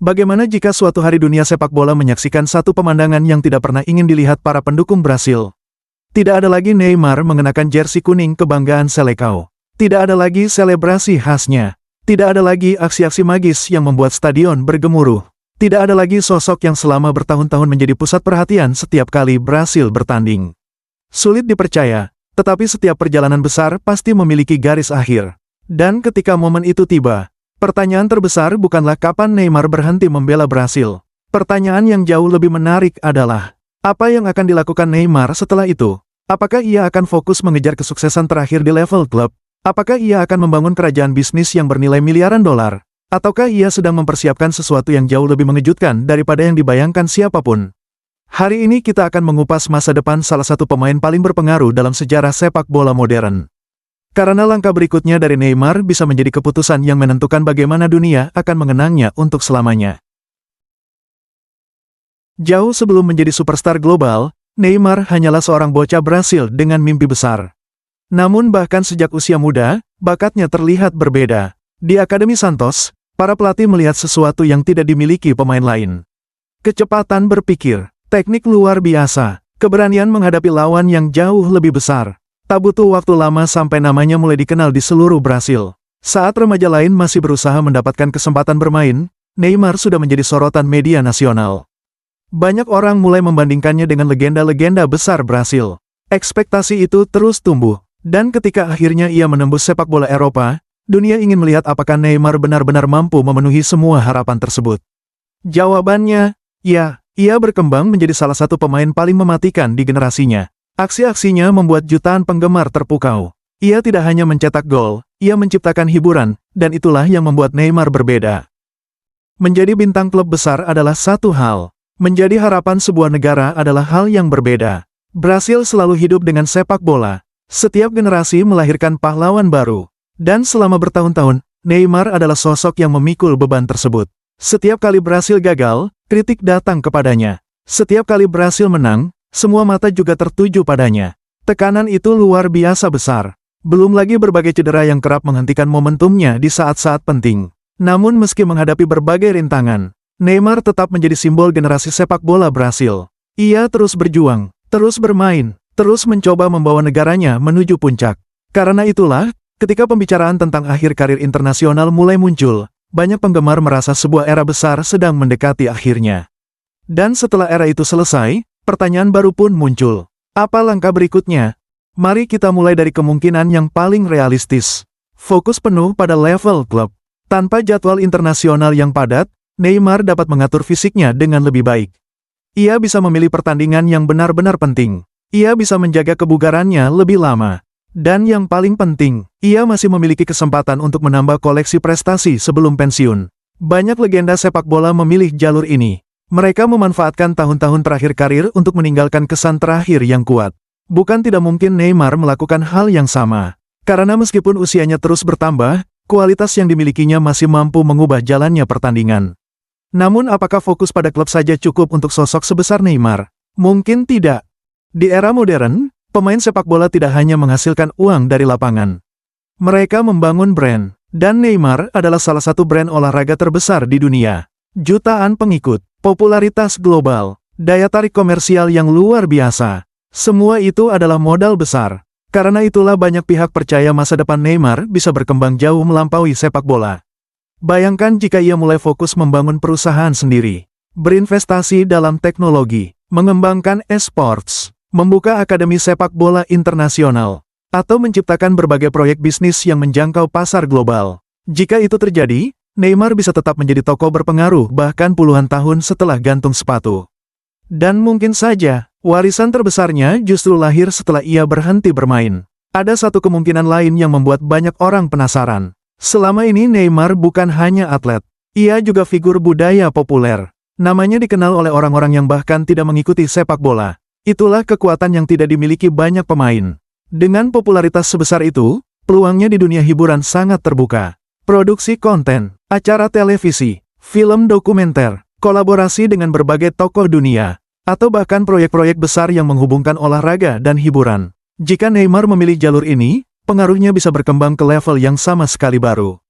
Bagaimana jika suatu hari dunia sepak bola menyaksikan satu pemandangan yang tidak pernah ingin dilihat para pendukung Brasil? Tidak ada lagi Neymar mengenakan jersey kuning kebanggaan Seleção. Tidak ada lagi selebrasi khasnya. Tidak ada lagi aksi-aksi magis yang membuat stadion bergemuruh. Tidak ada lagi sosok yang selama bertahun-tahun menjadi pusat perhatian setiap kali Brasil bertanding. Sulit dipercaya, tetapi setiap perjalanan besar pasti memiliki garis akhir. Dan ketika momen itu tiba, pertanyaan terbesar bukanlah kapan Neymar berhenti membela Brasil. Pertanyaan yang jauh lebih menarik adalah, apa yang akan dilakukan Neymar setelah itu? Apakah ia akan fokus mengejar kesuksesan terakhir di level klub? Apakah ia akan membangun kerajaan bisnis yang bernilai miliaran dolar? Ataukah ia sedang mempersiapkan sesuatu yang jauh lebih mengejutkan daripada yang dibayangkan siapapun? Hari ini kita akan mengupas masa depan salah satu pemain paling berpengaruh dalam sejarah sepak bola modern. Karena langkah berikutnya dari Neymar bisa menjadi keputusan yang menentukan bagaimana dunia akan mengenangnya untuk selamanya. Jauh sebelum menjadi superstar global, Neymar hanyalah seorang bocah Brasil dengan mimpi besar. Namun bahkan sejak usia muda, bakatnya terlihat berbeda. Di Akademi Santos, para pelatih melihat sesuatu yang tidak dimiliki pemain lain. Kecepatan berpikir, teknik luar biasa, keberanian menghadapi lawan yang jauh lebih besar. Tak butuh waktu lama sampai namanya mulai dikenal di seluruh Brasil. Saat remaja lain masih berusaha mendapatkan kesempatan bermain, Neymar sudah menjadi sorotan media nasional. Banyak orang mulai membandingkannya dengan legenda-legenda besar Brasil. Ekspektasi itu terus tumbuh, dan ketika akhirnya ia menembus sepak bola Eropa, dunia ingin melihat apakah Neymar benar-benar mampu memenuhi semua harapan tersebut. Jawabannya, ya, ia berkembang menjadi salah satu pemain paling mematikan di generasinya. Aksi-aksinya membuat jutaan penggemar terpukau. Ia tidak hanya mencetak gol, ia menciptakan hiburan, dan itulah yang membuat Neymar berbeda. Menjadi bintang klub besar adalah satu hal. Menjadi harapan sebuah negara adalah hal yang berbeda. Brasil selalu hidup dengan sepak bola. Setiap generasi melahirkan pahlawan baru. Dan selama bertahun-tahun, Neymar adalah sosok yang memikul beban tersebut. Setiap kali Brasil gagal, kritik datang kepadanya. Setiap kali Brasil menang, semua mata juga tertuju padanya. Tekanan itu luar biasa besar. Belum lagi berbagai cedera yang kerap menghentikan momentumnya di saat-saat penting. Namun meski menghadapi berbagai rintangan, Neymar tetap menjadi simbol generasi sepak bola Brasil. Ia terus berjuang, terus bermain, terus mencoba membawa negaranya menuju puncak. Karena itulah, ketika pembicaraan tentang akhir karir internasional mulai muncul, banyak penggemar merasa sebuah era besar sedang mendekati akhirnya. Dan setelah era itu selesai, pertanyaan baru pun muncul. Apa langkah berikutnya? Mari kita mulai dari kemungkinan yang paling realistis. Fokus penuh pada level klub. Tanpa jadwal internasional yang padat, Neymar dapat mengatur fisiknya dengan lebih baik. Ia bisa memilih pertandingan yang benar-benar penting. Ia bisa menjaga kebugarannya lebih lama. Dan yang paling penting, ia masih memiliki kesempatan untuk menambah koleksi prestasi sebelum pensiun. Banyak legenda sepak bola memilih jalur ini. Mereka memanfaatkan tahun-tahun terakhir karir untuk meninggalkan kesan terakhir yang kuat. Bukan tidak mungkin Neymar melakukan hal yang sama. Karena meskipun usianya terus bertambah, kualitas yang dimilikinya masih mampu mengubah jalannya pertandingan. Namun apakah fokus pada klub saja cukup untuk sosok sebesar Neymar? Mungkin tidak. Di era modern, pemain sepak bola tidak hanya menghasilkan uang dari lapangan. Mereka membangun brand. Dan Neymar adalah salah satu brand olahraga terbesar di dunia. Jutaan pengikut, popularitas global, daya tarik komersial yang luar biasa. Semua itu adalah modal besar. Karena itulah banyak pihak percaya masa depan Neymar bisa berkembang jauh melampaui sepak bola. Bayangkan jika ia mulai fokus membangun perusahaan sendiri, berinvestasi dalam teknologi, mengembangkan e-sports, membuka akademi sepak bola internasional, atau menciptakan berbagai proyek bisnis yang menjangkau pasar global. Jika itu terjadi, Neymar bisa tetap menjadi tokoh berpengaruh bahkan puluhan tahun setelah gantung sepatu. Dan mungkin saja, warisan terbesarnya justru lahir setelah ia berhenti bermain. Ada satu kemungkinan lain yang membuat banyak orang penasaran. Selama ini Neymar bukan hanya atlet, ia juga figur budaya populer. Namanya dikenal oleh orang-orang yang bahkan tidak mengikuti sepak bola. Itulah kekuatan yang tidak dimiliki banyak pemain. Dengan popularitas sebesar itu, peluangnya di dunia hiburan sangat terbuka. Produksi konten, acara televisi, film dokumenter, kolaborasi dengan berbagai tokoh dunia, atau bahkan proyek-proyek besar yang menghubungkan olahraga dan hiburan. Jika Neymar memilih jalur ini, pengaruhnya bisa berkembang ke level yang sama sekali baru.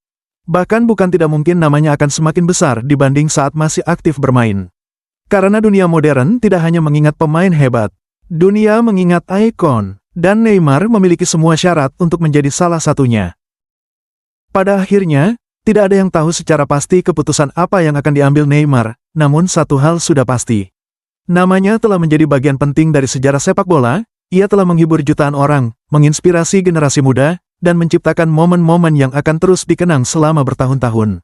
Bahkan bukan tidak mungkin namanya akan semakin besar dibanding saat masih aktif bermain. Karena dunia modern tidak hanya mengingat pemain hebat, dunia mengingat ikon, dan Neymar memiliki semua syarat untuk menjadi salah satunya. Pada akhirnya, tidak ada yang tahu secara pasti keputusan apa yang akan diambil Neymar, namun satu hal sudah pasti. Namanya telah menjadi bagian penting dari sejarah sepak bola, ia telah menghibur jutaan orang, menginspirasi generasi muda, dan menciptakan momen-momen yang akan terus dikenang selama bertahun-tahun.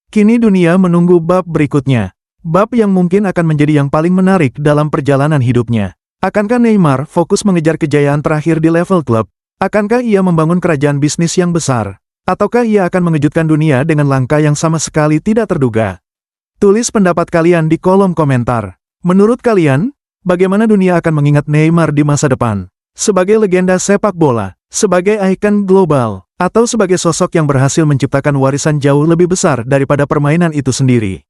Kini dunia menunggu bab berikutnya. Bab yang mungkin akan menjadi yang paling menarik dalam perjalanan hidupnya. Akankah Neymar fokus mengejar kejayaan terakhir di level klub? Akankah ia membangun kerajaan bisnis yang besar? Ataukah ia akan mengejutkan dunia dengan langkah yang sama sekali tidak terduga? Tulis pendapat kalian di kolom komentar. Menurut kalian, bagaimana dunia akan mengingat Neymar di masa depan? Sebagai legenda sepak bola, sebagai ikon global, atau sebagai sosok yang berhasil menciptakan warisan jauh lebih besar daripada permainan itu sendiri?